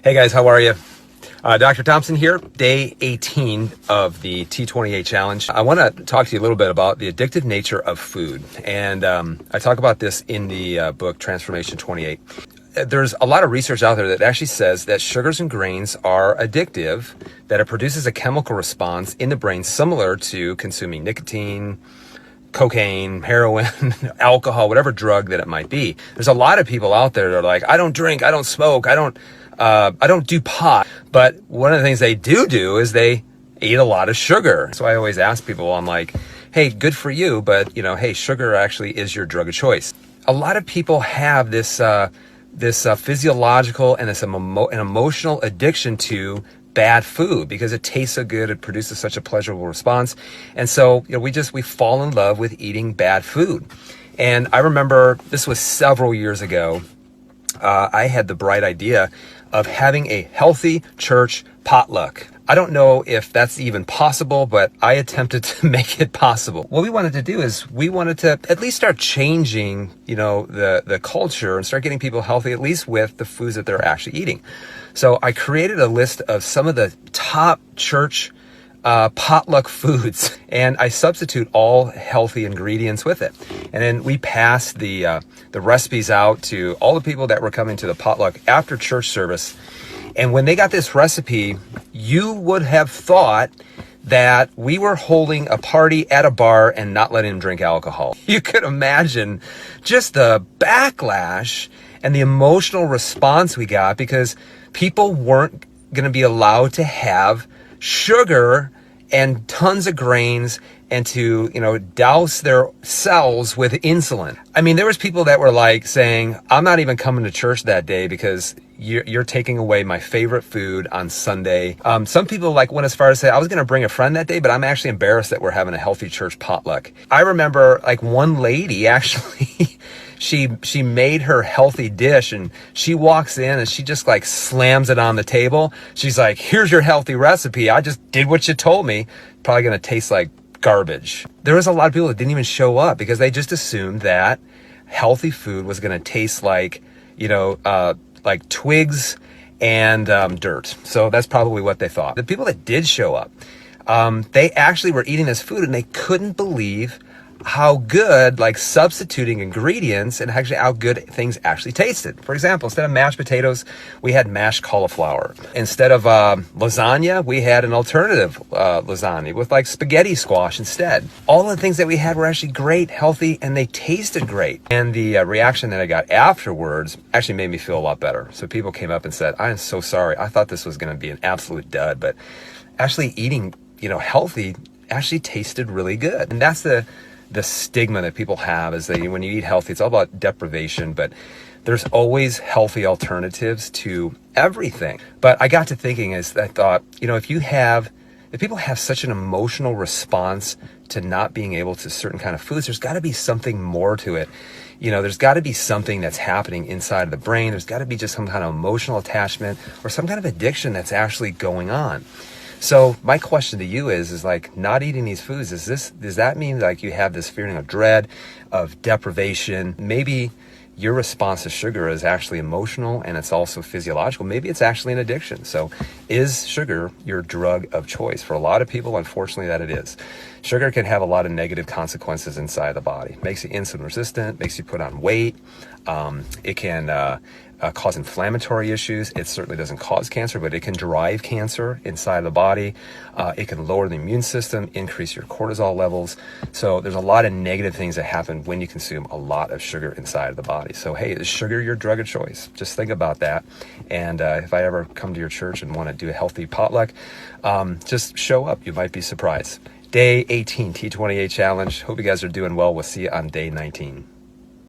Hey guys, how are you? Dr. Thompson here, day 18 of the T28 challenge. I want to talk to you a little bit about the addictive nature of food. And I talk about this in the book, Transformation 28. There's a lot of research out there that actually says that sugars and grains are addictive, that it produces a chemical response in the brain similar to consuming nicotine, cocaine, heroin, alcohol, whatever drug that it might be. There's a lot of people out there that are like, I don't drink, I don't smoke, I don't do pot. But one of the things they do is they eat a lot of sugar. So I always ask people, I'm like, hey, good for you, but hey, sugar actually is your drug of choice. A lot of people have this physiological and an emotional addiction to bad food because it tastes so good, it produces such a pleasurable response. And so, we fall in love with eating bad food. And I remember this was several years ago. I had the bright idea of having a healthy church potluck. I don't know if that's even possible, but I attempted to make it possible. What we wanted to do is we wanted to at least start changing, the culture and start getting people healthy, at least with the foods that they're actually eating. So I created a list of some of the top church potluck foods, and I substitute all healthy ingredients with it. And then we passed the recipes out to all the people that were coming to the potluck after church service. And when they got this recipe, you would have thought that we were holding a party at a bar and not letting them drink alcohol. You could imagine just the backlash and the emotional response we got because people weren't going to be allowed to have sugar and tons of grains and to, douse their cells with insulin. I mean, there was people that were like saying, I'm not even coming to church that day because you're taking away my favorite food on Sunday. Some people went as far as say, I was going to bring a friend that day, but I'm actually embarrassed that we're having a healthy church potluck. I remember one lady actually, she made her healthy dish and she walks in and she just slams it on the table. She's like, here's your healthy recipe. I just did what you told me. Probably going to taste like garbage. There was a lot of people that didn't even show up because they just assumed that healthy food was going to taste like twigs and dirt. So that's probably what they thought. The people that did show up, they actually were eating this food and they couldn't believe how good substituting ingredients and actually how good things actually tasted. For example, instead of mashed potatoes, we had mashed cauliflower. Instead of lasagna, we had an alternative lasagna with spaghetti squash instead. All the things that we had were actually great, healthy, and they tasted great. And the reaction that I got afterwards actually made me feel a lot better. So people came up and said, I am so sorry. I thought this was going to be an absolute dud, but actually eating, healthy actually tasted really good. And that's the stigma that people have is that when you eat healthy, it's all about deprivation, but there's always healthy alternatives to everything. But I got to thinking I thought, if people have such an emotional response to not being able to certain kind of foods, there's got to be something more to it. There's got to be something that's happening inside of the brain. There's got to be just some kind of emotional attachment or some kind of addiction that's actually going on. So my question to you is not eating these foods, does that mean you have this feeling of dread, of deprivation? Maybe your response to sugar is actually emotional and it's also physiological. Maybe it's actually an addiction. So is sugar your drug of choice? For a lot of people, unfortunately, that it is. Sugar can have a lot of negative consequences inside the body. Makes you insulin resistant, makes you put on weight. It can cause inflammatory issues. It certainly doesn't cause cancer, but it can drive cancer inside the body. It can lower the immune system, increase your cortisol levels. So there's a lot of negative things that happen when you consume a lot of sugar inside of the body. So hey, is sugar your drug of choice? Just think about that. And if I ever come to your church and want to do a healthy potluck, just show up. You might be surprised. Day 18, T28 challenge. Hope you guys are doing well. We'll see you on day 19.